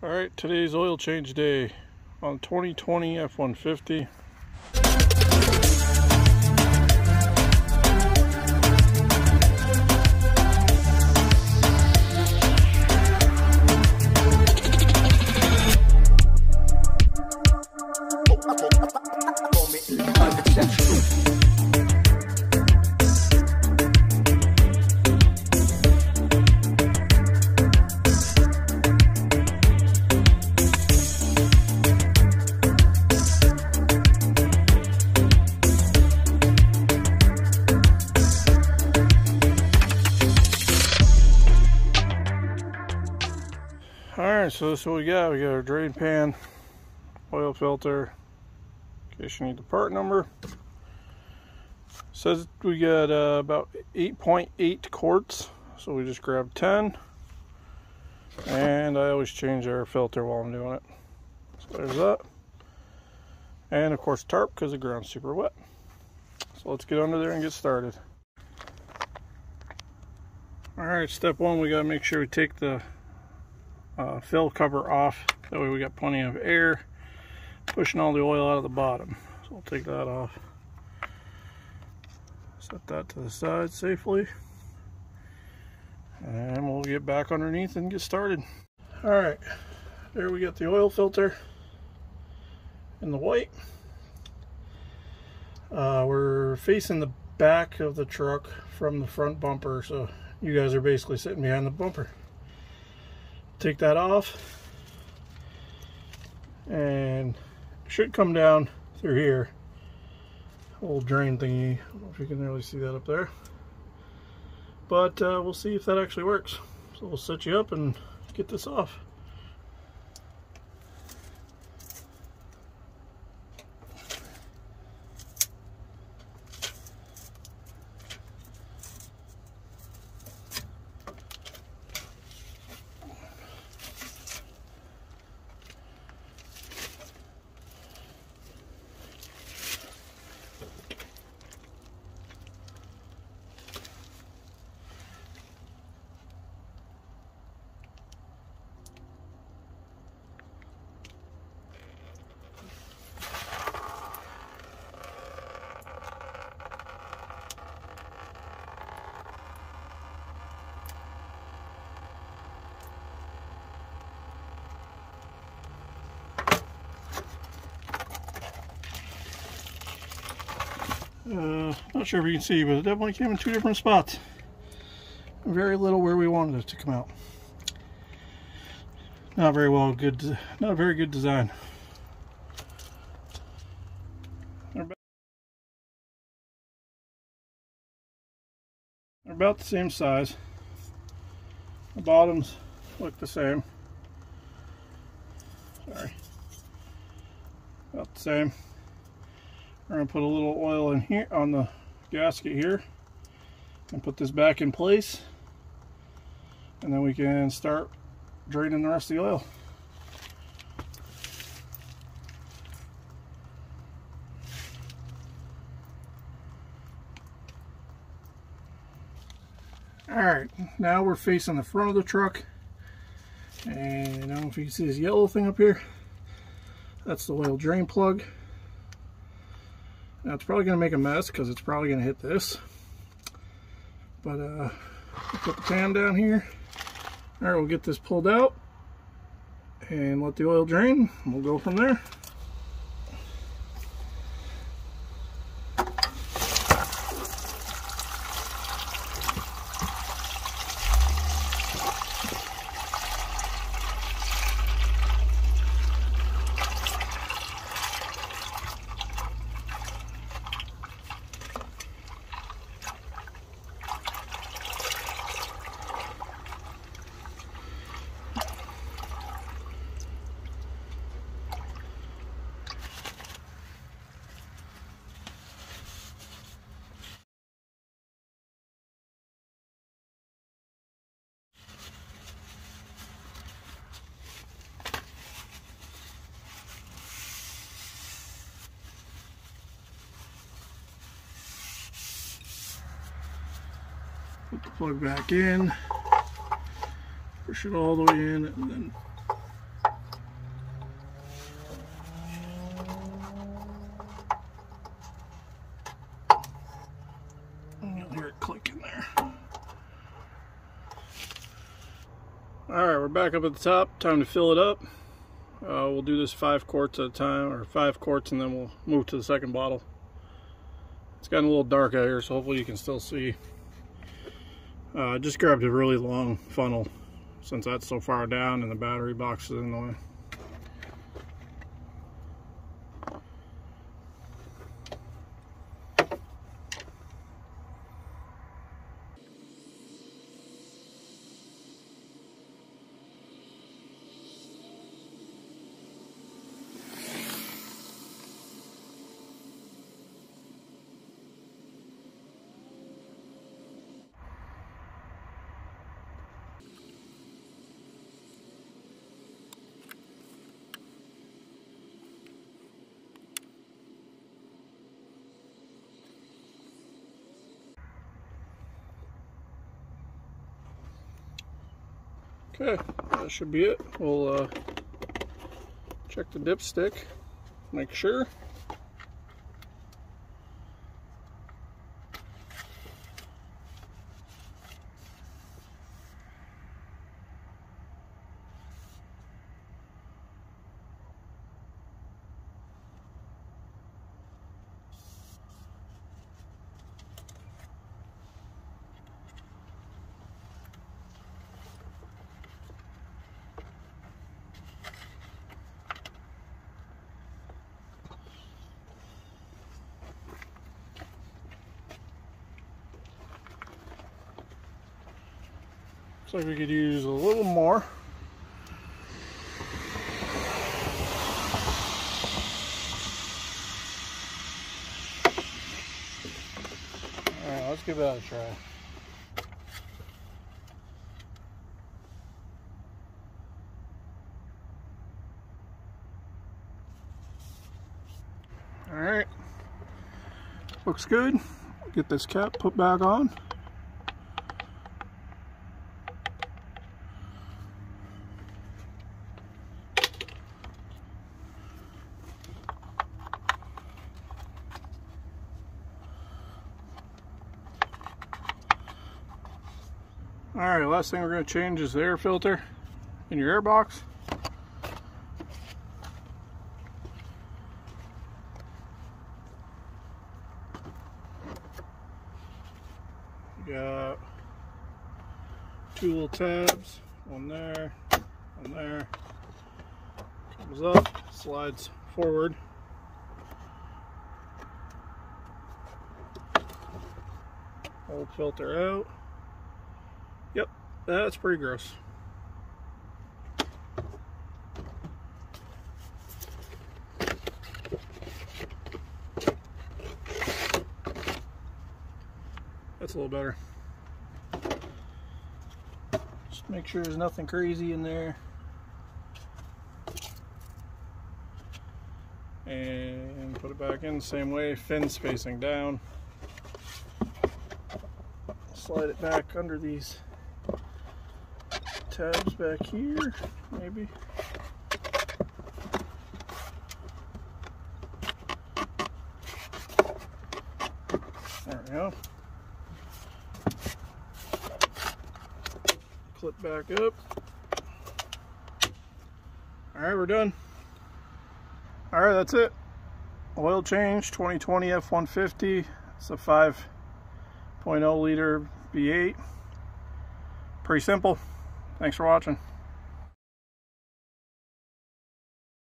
Alright, today's oil change day on 2020 F-150. Alright, so this is what we got. We got our drain pan, oil filter, in case you need the part number. Says we got about 8.8 quarts, so we just grabbed 10. And I always change our filter while I'm doing it. So there's that. And of course tarp, because the ground's super wet. So let's get under there and get started. Alright, step one, we got to make sure we take the fill cover off. That way we got plenty of air pushing all the oil out of the bottom. So we'll take that off. Set that to the side safely. And we'll get back underneath and get started. Alright, there we got the oil filter in the white. We're facing the back of the truck from the front bumper, so you guys are basically sitting behind the bumper. Take that off, and it should come down through here. Old drain thingy. I don't know if you can really see that up there, but we'll see if that actually works. So we'll set you up and get this off. Not sure if you can see, but it definitely came in two different spots. Very little where we wanted it to come out. Not very well, not a very good design. They're about the same size. The bottoms look the same. Sorry. About the same. We're going to put a little oil in here on the gasket here and put this back in place, and then we can start draining the rest of the oil. Alright, now we're facing the front of the truck, and I don't know if you can see this yellow thing up here. That's the oil drain plug. Now it's probably going to make a mess because it's probably going to hit this. But we'll put the pan down here. Alright, we'll get this pulled out and let the oil drain. We'll go from there. Put the plug back in, push it all the way in, and then Alright, we're back up at the top. Time to fill it up. We'll do this 5 quarts at a time, or 5 quarts, and then we'll move to the second bottle. It's gotten a little dark out here, so hopefully you can still see. I just grabbed a really long funnel since that's so far down and the battery box is in the way. Okay, that should be it. We'll check the dipstick, make sure. Looks like we could use a little more. Alright, let's give that a try. Alright, looks good. Get this cap put back on. Alright, last thing we're going to change is the air filter in your air box. You got 2 little tabs, one there, one there. Comes up, slides forward. Old filter out. Yep, that's pretty gross. That's a little better. Just make sure there's nothing crazy in there. And put it back in the same way, fins facing down. Slide it back under these tabs back here, maybe. There we go. Clip back up. Alright, we're done. Alright, that's it. Oil change, 2020 F-150. It's a 5.0 liter V8. Pretty simple. Thanks for watching.